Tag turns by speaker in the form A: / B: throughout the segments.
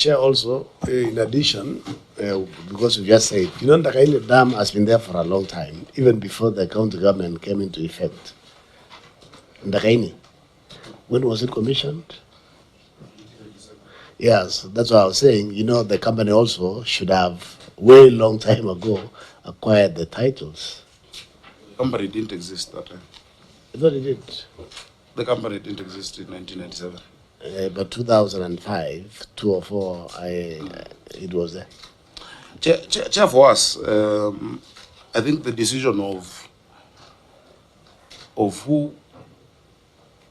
A: Chair, also, in addition, because you just said, the Kaini Dam has been there for a long time, even before the county government came into effect. Ndakaini, when was it commissioned? Yes, that's what I was saying. The company also should have, way long time ago, acquired the titles.
B: The company didn't exist that time.
A: I thought it did.
B: The company didn't exist in 1997.
A: But 2005, 2004, it was there.
B: Chair, for us, I think the decision of who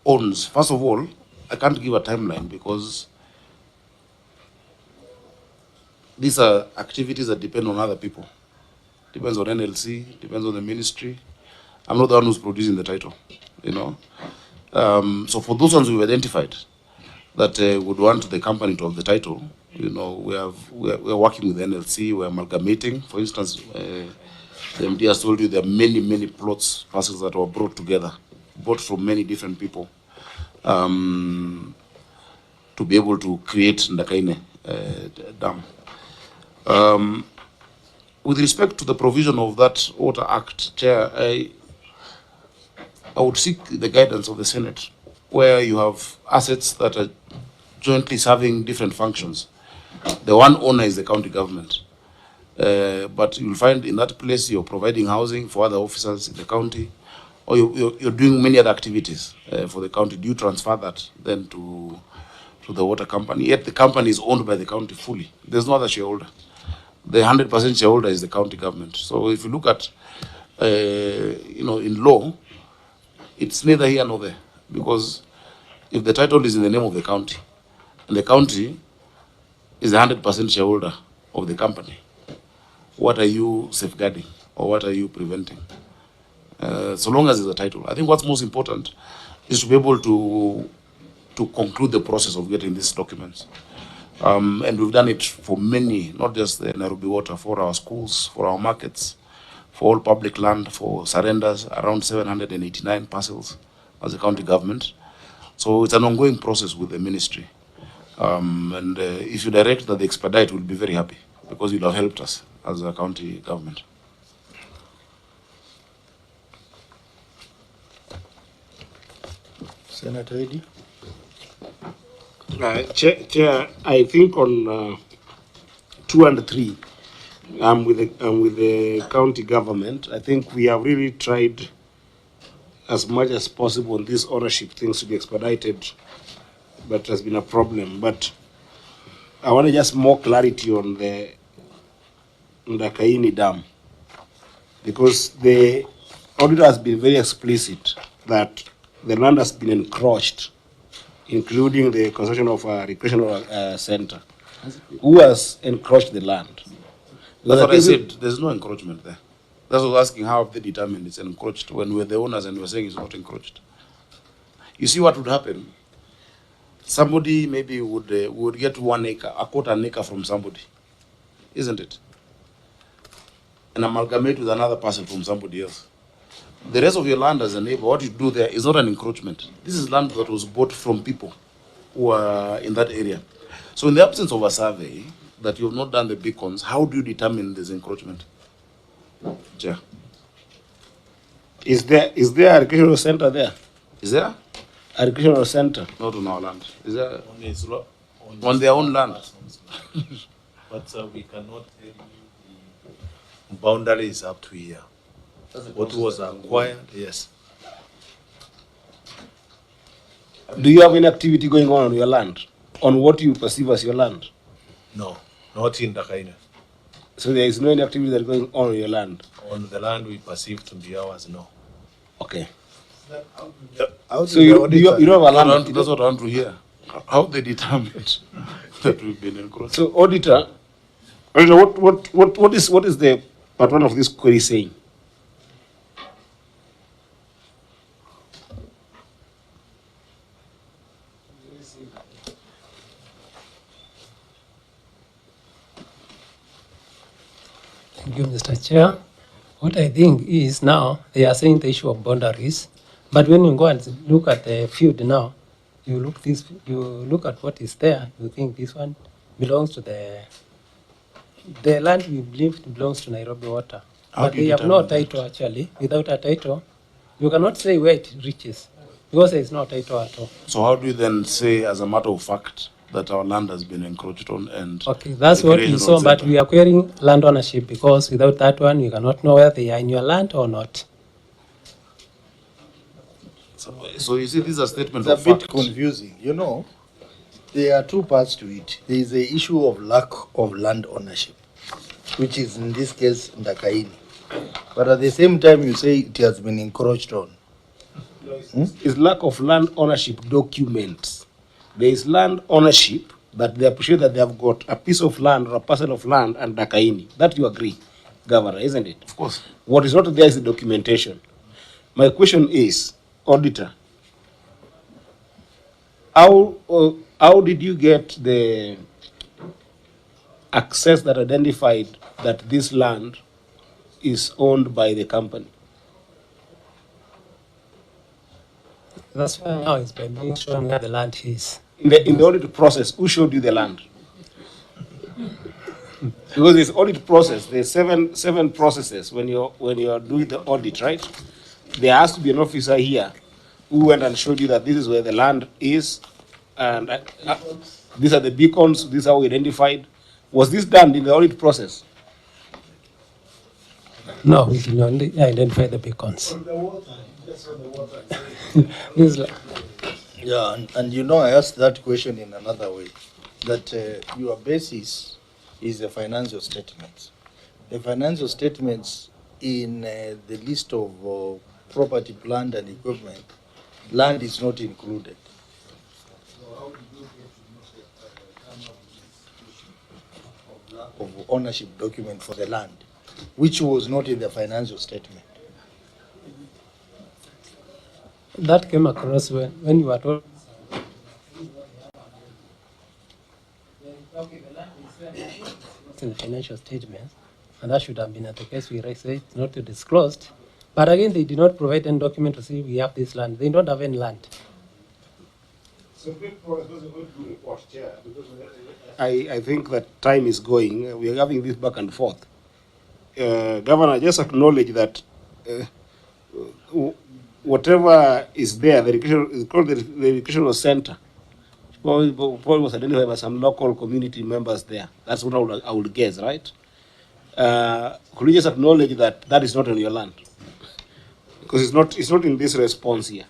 B: owns, first of all, I can't give a timeline because these are activities that depend on other people. Depends on NLC, depends on the ministry. I'm not the one who's producing the title, So for those ones we've identified that would want the company to have the title, we're working with NLC, we're amalgamating. For instance, the MD has told you there are many, many plots, parcels that were brought together, bought from many different people, to be able to create Ndakaine Dam. With respect to the provision of that Water Act, Chair, I would seek the guidance of the Senate, where you have assets that are jointly serving different functions. The one owner is the county government. But you'll find in that place you're providing housing for other officers in the county, or you're doing many other activities for the county. Do you transfer that then to the water company? Yet the company is owned by the county fully. There's no other shareholder. The 100% shareholder is the county government. So if you look at, in law, it's neither here nor there. Because if the title is in the name of the county, and the county is 100% shareholder of the company, what are you safeguarding or what are you preventing? So long as there's a title. I think what's most important is to be able to conclude the process of getting these documents. And we've done it for many, not just the Nairobi Water, for our schools, for our markets, for all public land, for surrenders, around 789 parcels as a county government. So it's an ongoing process with the ministry. And if you direct that the expedite, we'll be very happy because you'll have helped us as a county government.
A: Senator Eddy?
C: Chair, I think on 2 and 3, I'm with the county government. I think we have really tried as much as possible on these ownership things to be expedited, but has been a problem. But I want to just more clarity on the Ndakaini Dam, because the auditor has been very explicit that the land has been encroached, including the construction of a recreational center. Who has encroached the land?
B: That's what I said. There's no encroachment there. That's what I was asking, how have they determined it's encroached when we're the owners and we're saying it's not encroached? You see what would happen? Somebody maybe would get 1 acre, a quarter an acre from somebody, isn't it? And amalgamate with another parcel from somebody else. The rest of your land as a neighbor, what you do there is not an encroachment. This is land that was bought from people who are in that area. So in the absence of a survey that you have not done the beacons, how do you determine this encroachment? Yeah.
C: Is there a recreational center there?
B: Is there?
C: A recreational center?
B: Not on our land. Is there? On their own land.
D: But we cannot tell you the boundaries up to here. What was acquired, yes.
C: Do you have any activity going on your land? On what you perceive as your land?
D: No, not in Ndakaine.
C: So there is no any activity that is going on your land?
D: On the land we perceive to be ours, no.
C: Okay.
A: So you
C: don't have a land?
B: That's what I want to hear. How they determined that we've been encroached.
C: So auditor, what is the part one of this query saying?
E: Thank you, Mr. Chair. What I think is now they are saying the issue of boundaries, but when you go and look at the field now, you look at what is there, you think this one belongs to the land we believe belongs to Nairobi Water.
B: How
E: But
B: do you
E: they have no
B: determine that?
E: title actually. Without a title, you cannot say where it reaches because there is no title at all.
B: So how do you then say, as a matter of fact, that our land has been encroached on and
E: Okay, that's what we
B: recreational
E: saw, but
B: center?
E: we are querying land ownership because without that one, you cannot know whether they are in your land or not.
B: So you see, these are statements
F: It's a
B: of
F: bit
B: fact.
F: confusing. You know, there are two parts to it. There is the issue of lack of land ownership, which is in this case Ndakaini. But at the same time, you say it has been encroached on.
C: Is lack of land ownership documents. There is land ownership that they appreciate that they have got a piece of land or a parcel of land and Dakaini. That you agree, Governor, isn't it?
B: Of course.
C: What is not there is the documentation. My question is, Auditor, how did you get the access that identified that this land is owned by the company?
E: That's why now it's by being shown where the land is.
C: In the audit process, who showed you the land? Because this audit process, there's seven processes when you're doing the audit, right? There has to be an officer here who went and showed you that this is where the land is, and these are the beacons. This is how we identified. Was this done in the audit process?
E: No, we can only identify the beacons. This is like-
F: Yeah, and you know, I asked that question in another way, that your basis is the financial statements. The financial statements in the list of property, plant, and equipment, land is not included. Of ownership document for the land, which was not in the financial statement.
E: that came across when you were told. In the financial statements, and that should have been at the case we raised it not to disclosed. But again, they did not provide any document to say we have this land. They don't have any land.
C: I think that time is going. We are having this back and forth. Governor, just acknowledge that whatever is there, the education is called the educational center. Probably was identified by some local community members there. That's what I would guess, right? Could you just acknowledge that that is not on your land? Because it's not in this response here.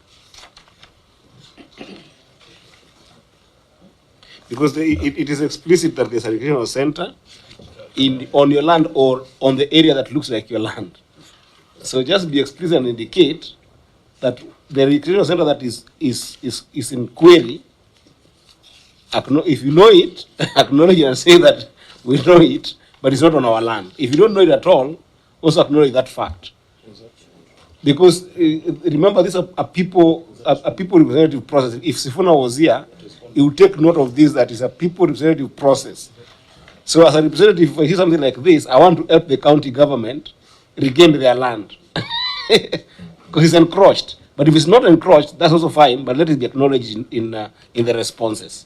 C: Because it is explicit that there's an educational center on your land or on the area that looks like your land. So just be explicit and indicate that the educational center that is in query, if you know it, acknowledge and say that we know it, but it's not on our land. If you don't know it at all, also acknowledge that fact. Because remember, these are a people representative process. If Sifuna was here, he would take note of this, that is a people representative process. So as a representative, if I hear something like this, I want to help the county government regain their land. Because it's encroached. But if it's not encroached, that's also fine, but let it be acknowledged in the responses.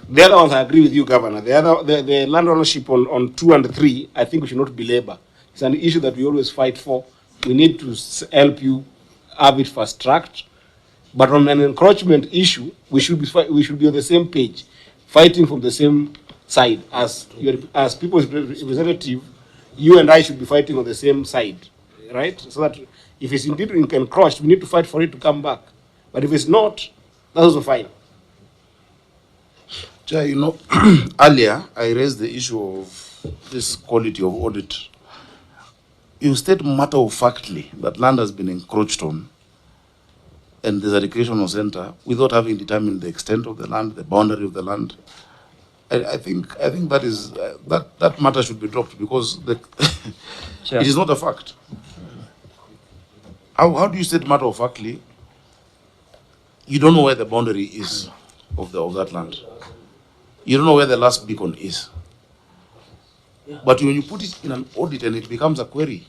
C: The other ones, I agree with you, Governor. The land ownership on 2 and 3, I think we should not belabor. It's an issue that we always fight for. We need to help you have it fast-tracked. But on an encroachment issue, we should be on the same page, fighting from the same side. As people's representative, you and I should be fighting on the same side, right? So that if it's indeed encroached, we need to fight for it to come back. But if it's not, that's also fine.
B: Chair, you know, earlier I raised the issue of this quality of audit. You state matter-of-factly that land has been encroached on and there's a recreational center without having determined the extent of the land, the boundary of the land. I think that is that matter should be dropped because it is not a fact. How do you state matter-of-factly? You don't know where the boundary is of that land. You don't know where the last beacon is. But when you put it in an audit and it becomes a query,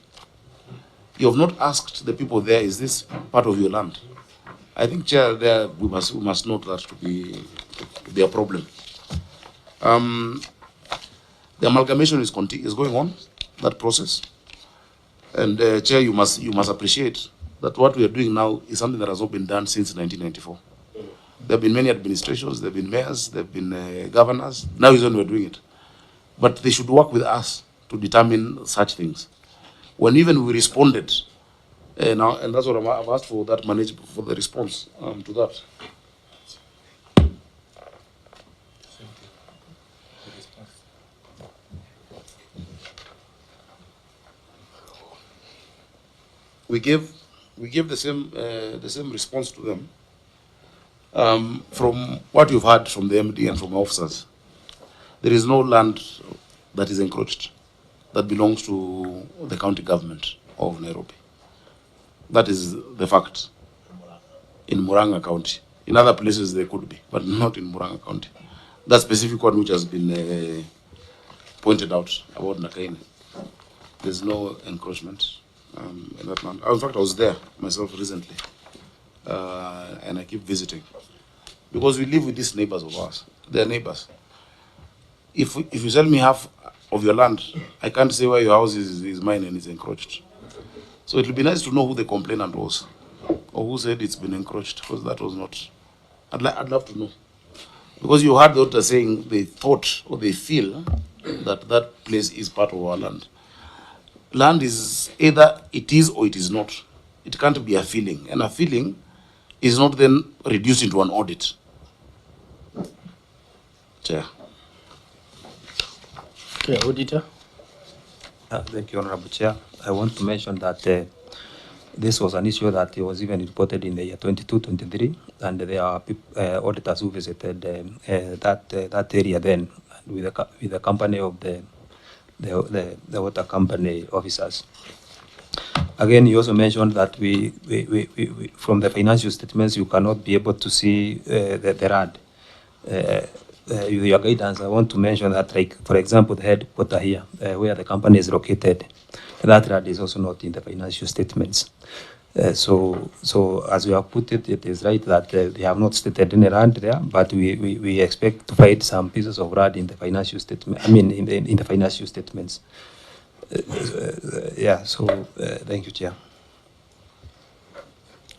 B: you have not asked the people there, is this part of your land? I think, Chair, there we must note that to be a problem. The amalgamation is going on, that process, and Chair, you must appreciate that what we are doing now is something that has not been done since 1994. There have been many administrations, there have been mayors, there have been governors. Now is when we're doing it, but they should work with us to determine such things. When even we responded. Now, and that's what I've asked for, that for the response to that. We give the same response to them. From what you've heard from the MD and from officers, there is no land that is encroached that belongs to the county government of Nairobi. That is the fact in Murang'a County. In other places there could be, but not in Murang'a County. That specific one which has been pointed out about Nakaine. There's no encroachment in that land. In fact, I was there myself recently, and I keep visiting. Because we live with these neighbors of ours. They're neighbors. If you sell me half of your land, I can't say where your house is mine and it's encroached. So it would be nice to know who the complainant was, or who said it's been encroached, because that was not. I'd love to know. Because you heard the auditor saying they thought or they feel that that place is part of our land. Land is either it is or it is not. It can't be a feeling, and a feeling is not then reduced into an audit. Chair.
F: Okay, Auditor.
G: Thank you, Honorable Chair. I want to mention that this was an issue that was even reported in the year 22-23, and there are auditors who visited that area then with the company of the water company officers. Again, you also mentioned that we from the financial statements you cannot be able to see the RAD. With your guidance, I want to mention that, like, for example, the headquarters here, where the company is located, that RAD is also not in the financial statements. So as we have put it, it is right that they have not stated any RAD there, but we expect to find some pieces of RAD in the financial statement. I mean, in the financial statements. Yeah. So thank you, Chair.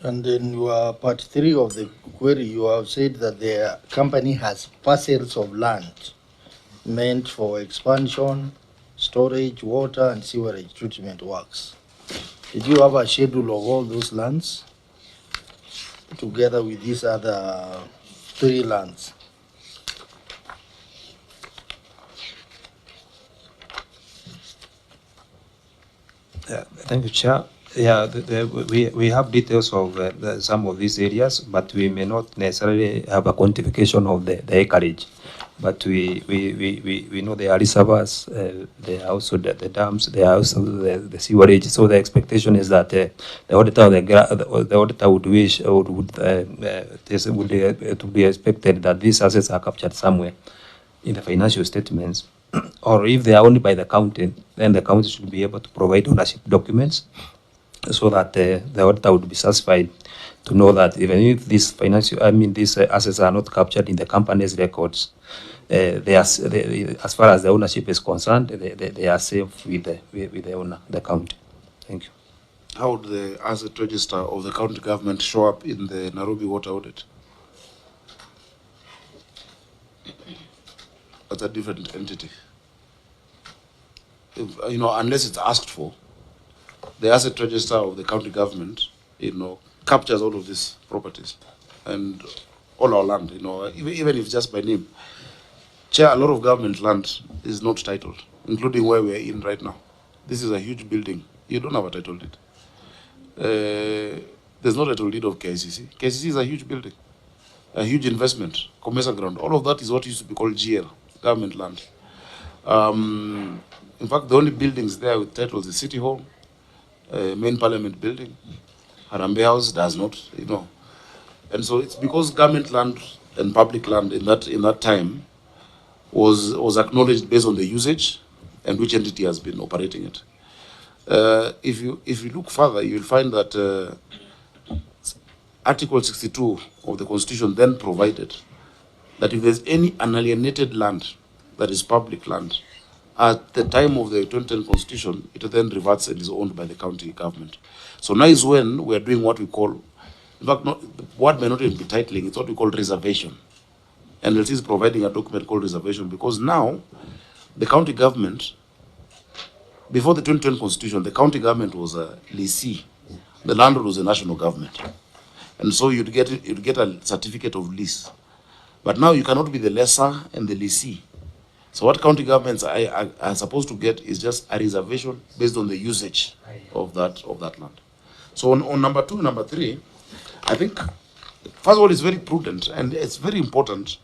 F: And then your part 3 of the query, you have said that the company has parcels of land meant for expansion, storage, water, and sewerage treatment works. Did you have a schedule of all those lands together with these other 3 lands?
G: Thank you, Chair. Yeah, we have details of some of these areas, but we may not necessarily have a quantification of the acreage. But we know there are reservoirs, there are also the dams, there are also the sewerage. So the expectation is that the auditor would wish, or it would be expected that these assets are captured somewhere in the financial statements. Or if they are owned by the county, then the county should be able to provide ownership documents, so that the auditor would be satisfied to know that even if these these assets are not captured in the company's records, as far as the ownership is concerned, they are safe with the owner, the county. Thank you.
B: How would the asset register of the county government show up in the Nairobi water audit? That's a different entity. Unless it's asked for, the asset register of the county government, captures all of these properties and all our land, even if just by name. Chair, a lot of government land is not titled, including where we're in right now. This is a huge building. You don't have a title deed. There's no title deed of KICC. KICC is a huge building, a huge investment, commercial ground. All of that is what used to be called GL, government land. In fact, the only buildings there with titles is City Hall, main parliament building. Harambee House does not, And so it's because government land and public land in that time was acknowledged based on the usage and which entity has been operating it. If you look further, you will find that Article 62 of the Constitution then provided that if there's any unalienated land that is public land, at the time of the 2010 Constitution, it then reverts and is owned by the county government. So now is when we are doing what we call, in fact, not, the word may not even be titling, it's what we call reservation. And it is providing a document called reservation because now the county government, before the 2010 Constitution, the county government was a leasee. The landlord was a national government. And so you'd get a certificate of lease. But now you cannot be the lessor and the leasee. So what county governments are supposed to get is just a reservation based on the usage of that land. So on number 2 and number 3, I think, first of all, it's very prudent and it's very important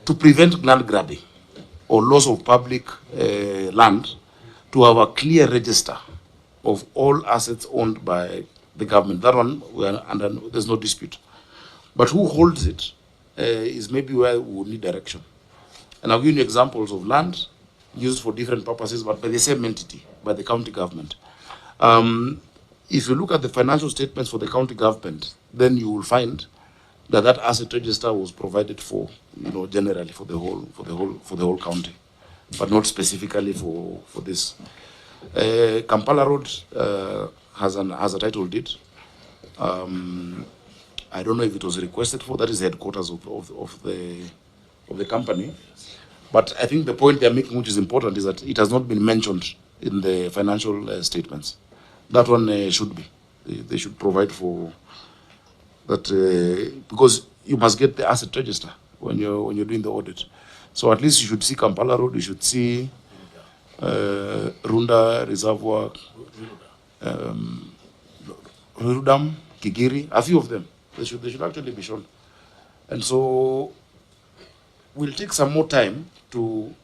B: to prevent land grabbing or loss of public land, to have a clear register of all assets owned by the government. That one, there's no dispute. But who holds it is maybe where we would need direction. And I'll give you examples of land used for different purposes, but by the same entity, by the county government. If you look at the financial statements for the county government, then you will find that that asset register was provided for, generally for the whole county, but not specifically for this. Kampala Road has a title deed. I don't know if it was requested for. That is the headquarters of the company. But I think the point they're making, which is important, is that it has not been mentioned in the financial statements. That one should be. They should provide for that because you must get the asset register when you're doing the audit. So at least you should see Kampala Road. You should see Runda Reservoir, Rudam, Kigiri, a few of them. They should actually be shown. And so we'll take some more time to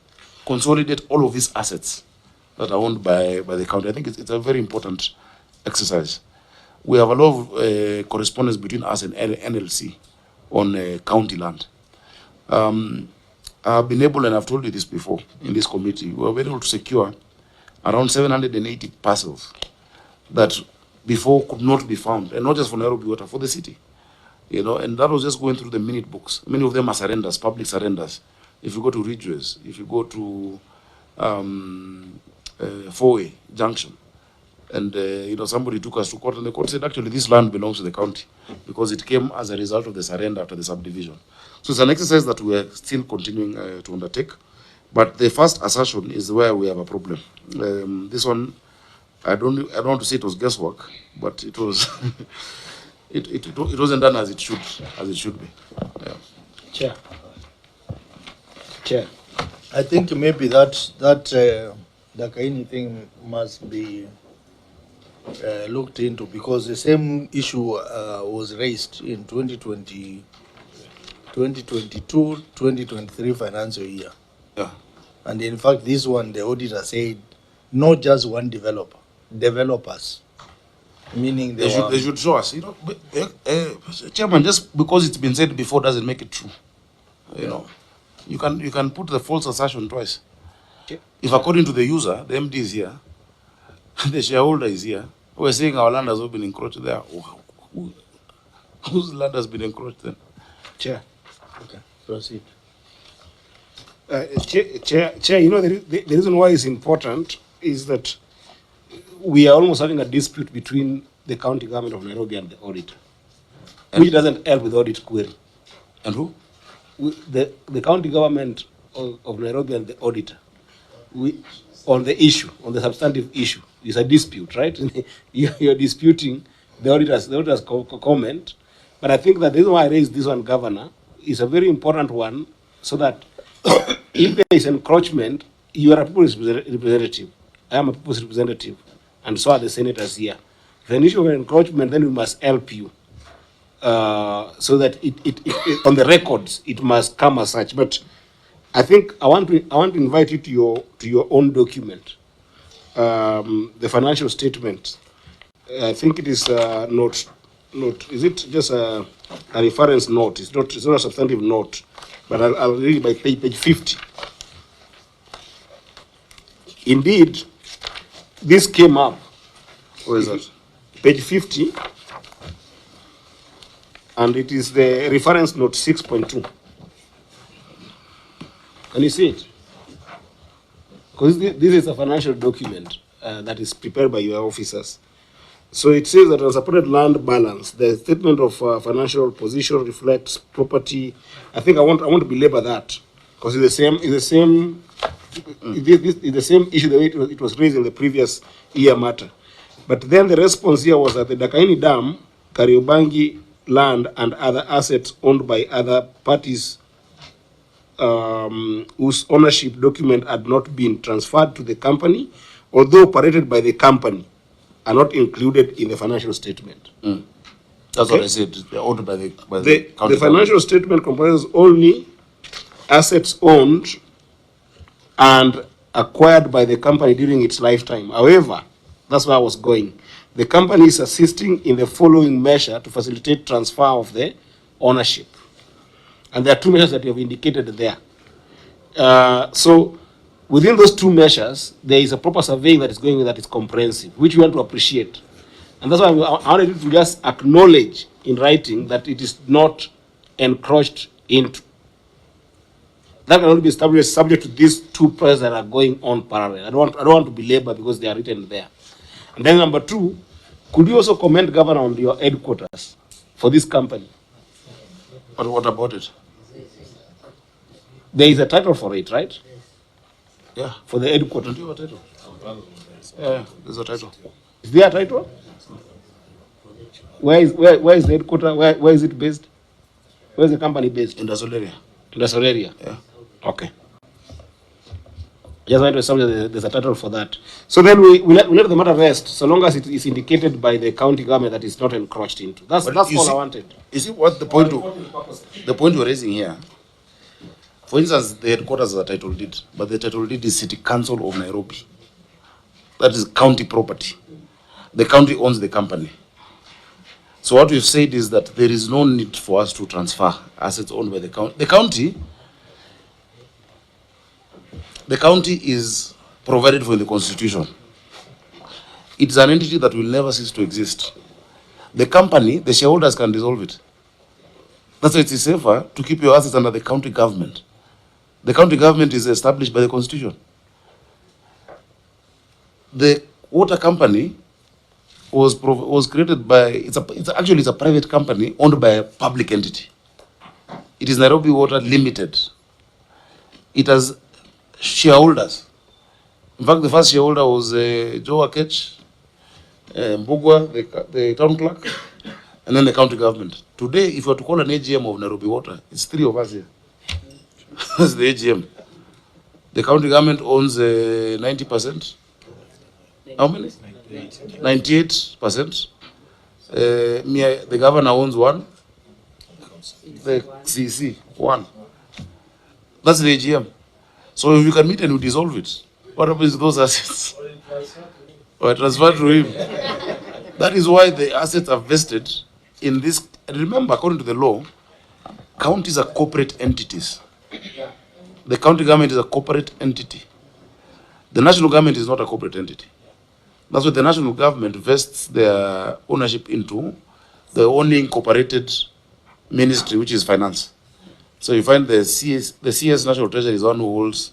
B: consolidate all of these assets that are owned by the county. I think it's a very important exercise. We have a lot of correspondence between us and NLC on county land. I've been able, and I've told you this before in this committee, we were able to secure around 780 parcels that before could not be found, and not just for Nairobi Water, for the city. And that was just going through the minute books. Many of them are surrenders, public surrenders. If you go to Ridgeways, if you go to Four-Way Junction, and somebody took us to court, and the court said, actually, this land belongs to the county because it came as a result of the surrender after the subdivision. So it's an exercise that we are still continuing to undertake. But the first assertion is where we have a problem. This one, I don't want to say it was guesswork, but it was it wasn't done as it should be. Yeah.
F: Chair. I think maybe that the Kaini thing must be looked into, because the same issue was raised in 2022, 2023 financial year.
B: Yeah.
F: And in fact, this one, the auditor said, not just one developer, developers. Meaning
B: they should show us. Chairman, just because it's been said before doesn't make it true. You can put the false assertion twice. If according to the user, the MD is here, the shareholder is here, we're saying our land has all been encroached there. Whose land has been encroached then?
C: Chair.
F: Okay, proceed.
C: Chair, the reason why it's important is that we are almost having a dispute between the county government of Nairobi and the auditor, which doesn't help with audit query.
B: And who?
C: The county government of Nairobi and the auditor, on the substantive issue, is a dispute, right? You're disputing the auditor's comment, but I think that the reason why I raised this one, Governor, is a very important one, so that if there is encroachment, you are a people's representative. I am a people's representative, and so are the senators here. If an issue of encroachment, then we must help you, so that it on the records it must come as such. But I think I want to invite you to your own document, the financial statement. I think it is note. Is it just a reference note? It's not a substantive note, but I'll read it by page 50. Indeed, this came up.
B: Where is that?
C: Page 50. and it is the reference note 6.2. Can you see it? Because this is a financial document that is prepared by your officers. So it says that on supported land balance, the statement of financial position reflects property. I think I want to belabor that because it's the same issue the way it was raised in the previous year matter. But then the response here was that the Dakaini Dam, Kariobangi land, and other assets owned by other parties whose ownership document had not been transferred to the company, although operated by the company, are not included in the financial statement.
B: That's what I said. They're owned by the
C: The financial statement comprises only assets owned and acquired by the company during its lifetime. However, that's where I was going. The company is assisting in the following measure to facilitate transfer of the ownership. And there are two measures that you have indicated there. So within those two measures, there is a proper surveying that is going on that is comprehensive, which we want to appreciate. And that's why I wanted you to just acknowledge in writing that it is not encroached into. That can only be established subject to these two processes that are going on parallel. I don't want to belabor because they are written there. And then number two, could you also comment, Governor, on your headquarters for this company?
B: What about it?
C: There is a title for it, right?
B: Yeah.
C: For the headquarters.
B: Do you have a title? Yeah, there's a title.
C: Is there a title? Where is the headquarters? Where is it based? Where is the company based?
B: Industrial area.
C: Industrial area?
B: Yeah.
C: Okay. Just want to establish there's a title for that. So then we let the matter rest, so long as it is indicated by the county government that it's not encroached into. That's all I wanted.
B: You see what the point we're raising here? For instance, the headquarters is a title deed, but the title deed is City Council of Nairobi. That is county property. The county owns the company. So what we've said is that there is no need for us to transfer assets owned by the county. The county is provided for in the Constitution. It's an entity that will never cease to exist. The company, the shareholders can dissolve it. That's why it is safer to keep your assets under the county government. The county government is established by the Constitution. The water company was created by, it's a private company owned by a public entity. It is Nairobi Water Limited. It has shareholders. In fact, the first shareholder was Joe Akech, Mbugwa, the town clerk, and then the county government. Today, if you were to call an AGM of Nairobi Water, it's three of us here. That's the AGM. The county government owns 90%. How many? 98%. The governor owns one. The CC, one. That's the AGM. So if you can meet and you dissolve it, what happens to those assets? Or transferred to him. That is why the assets are vested in this. And remember, according to the law, counties are corporate entities. The county government is a corporate entity. The national government is not a corporate entity. That's why the national government vests their ownership into the only incorporated ministry, which is finance. So you find the CS National Treasury is one who holds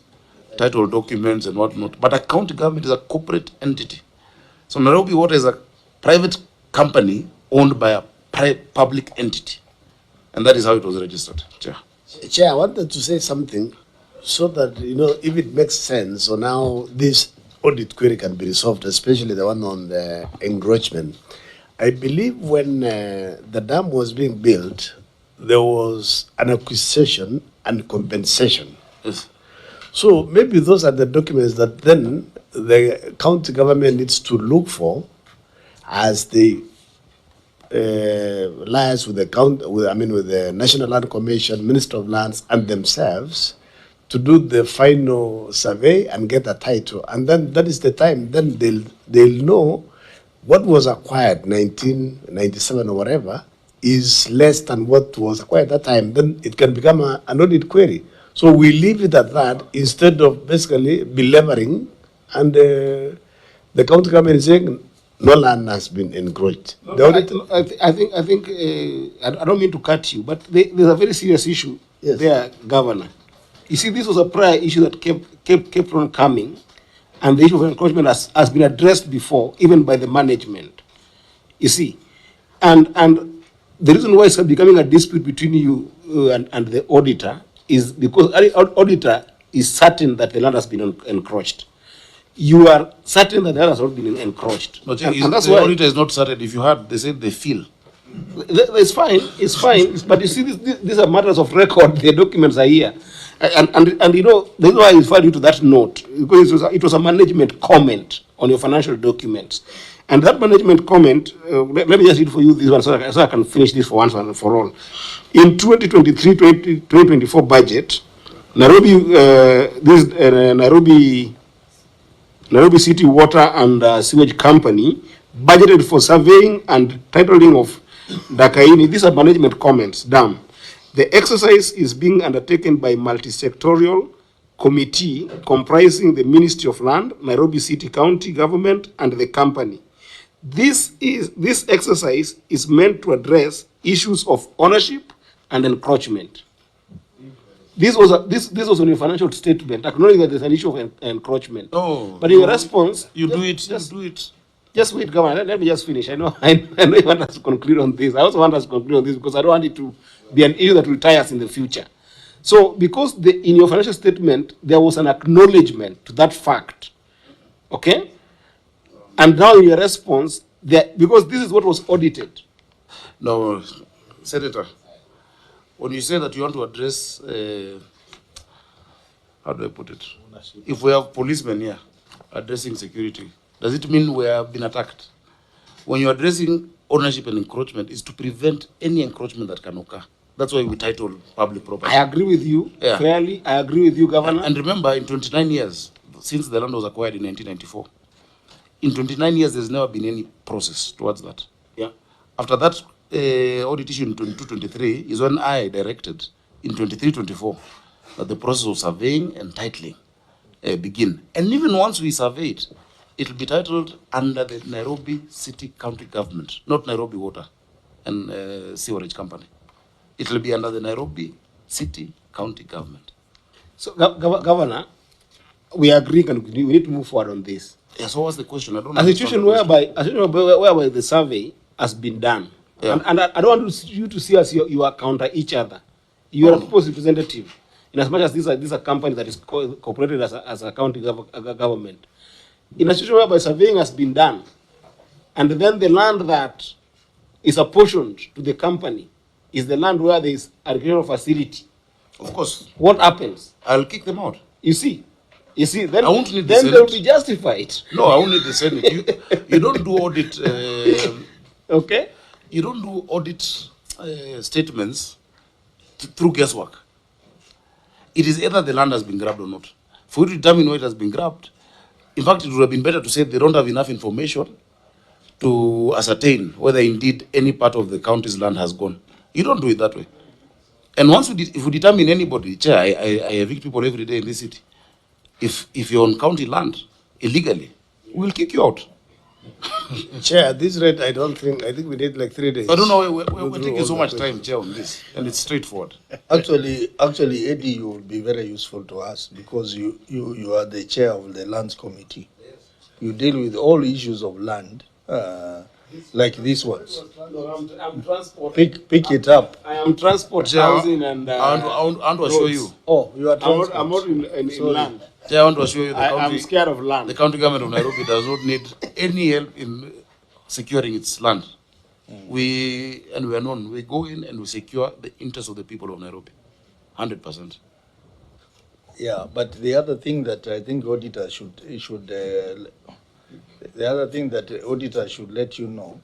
B: title documents and whatnot. But a county government is a corporate entity. So Nairobi Water is a private company owned by a public entity. And that is how it was registered. Chair.
A: Chair, I wanted to say something so that, if it makes sense, so now this audit query can be resolved, especially the one on the encroachment. I believe when the dam was being built, there was an acquisition and compensation.
B: Yes.
A: So maybe those are the documents that then the county government needs to look for as they liaise with the National Land Commission, Minister of Lands, and themselves to do the final survey and get a title. And then that is the time, then they'll know what was acquired 1997 or whatever is less than what was acquired at that time. Then it can become an audit query. So we leave it at that instead of basically belaboring, and the county government is saying No land has been encroached.
C: No, I think I don't mean to cut you, but there's a very serious issue there, Governor. You see, this was a prior issue that kept on coming, and the issue of encroachment has been addressed before, even by the management. You see, and the reason why it's becoming a dispute between you and the auditor is because the auditor is certain that the land has been encroached. You are certain that the land has not been encroached.
B: No,
C: And that's
B: the
C: why
B: auditor is not certain. If you heard, they said they feel.
C: it's fine. But you see, these are matters of record. The documents are here, and you know, that's why I referred you to that note, because it was a management comment on your financial documents, and that management comment. Let me just read for you this one, so I can finish this for once and for all. In 2023-2024 budget, Nairobi, Nairobi City Water and Sewage Company budgeted for surveying and titling of Dakaini. These are management comments. Dam. The exercise is being undertaken by multi-sectorial committee comprising the Ministry of Land, Nairobi City County Government, and the company. This exercise is meant to address issues of ownership and encroachment. This was on your financial statement, acknowledging that there's an issue of encroachment.
B: No,
C: But in your response,
B: you do it. Just do it.
C: Just wait, Governor. Let me just finish. I know you want us to conclude on this. I also want us to conclude on this because I don't want it to be an issue that will tie us in the future. So, because in your financial statement there was an acknowledgement to that fact, okay? And now in your response, because this is what was audited.
B: No, Senator, when you say that you want to address, how do I put it? If we have policemen here addressing security, does it mean we have been attacked? When you're addressing ownership and encroachment, is to prevent any encroachment that can occur. That's why we title public property.
C: I agree with you, fairly. I agree with you, Governor.
B: And remember, in 29 years, since the land was acquired in 1994, in 29 years, there's never been any process towards that.
C: Yeah.
B: After that audit issue in 22-23 is when I directed in 23-24 that the process of surveying and titling begin. And even once we survey it, it will be titled under the Nairobi City County Government, not Nairobi Water and Sewerage Company. It will be under the Nairobi City County Government.
C: So, Governor, we agree and we need to move forward on this.
B: Yeah, so what's the question? I don't know.
C: A situation whereby the survey has been done.
B: Yeah.
C: And I don't want you to see us you are counter each other. You are a people's representative, in as much as this is a company that is cooperated as a county government. In a situation whereby surveying has been done, and then the land that is apportioned to the company is the land where there is a recreational facility.
B: Of course.
C: What happens?
B: I'll kick them out.
C: You see, then
B: I won't need the
C: then
B: Senate.
C: they'll be justified.
B: No, I won't need the Senate. You don't do audit.
C: Okay.
B: You don't do audit statements through guesswork. It is either the land has been grabbed or not. For you to determine where it has been grabbed, in fact, it would have been better to say they don't have enough information to ascertain whether indeed any part of the county's land has gone. You don't do it that way. And once if we determine anybody, Chair, I evict people every day in this city. If you're on county land illegally, we'll kick you out.
A: Chair, at this rate, I think we need like 3 days.
B: I don't know, we're taking so much time, Chair, on this, and it's straightforward.
F: Actually, Eddie, you will be very useful to us because you are the chair of the lands committee. You deal with all issues of land, like these ones.
C: I'm transport.
F: Pick it up.
C: I am transport, housing, and.
B: I want to assure you.
F: Oh, you are transport.
C: I'm not in land.
B: Chair, I want to assure you the county.
C: I'm scared of land.
B: The county government of Nairobi does not need any help in securing its land. We are known. We go in and we secure the interests of the people of Nairobi, 100%.
F: Yeah, but the other thing that I think auditor should let you know,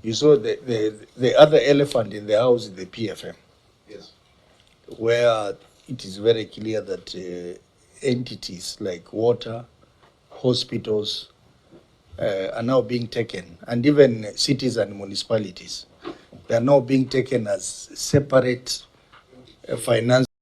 F: you saw the other elephant in the house is the PFM.
B: Yes.
F: Where it is very clear that entities like water, hospitals are now being taken, and even cities and municipalities, they are now being taken as separate finance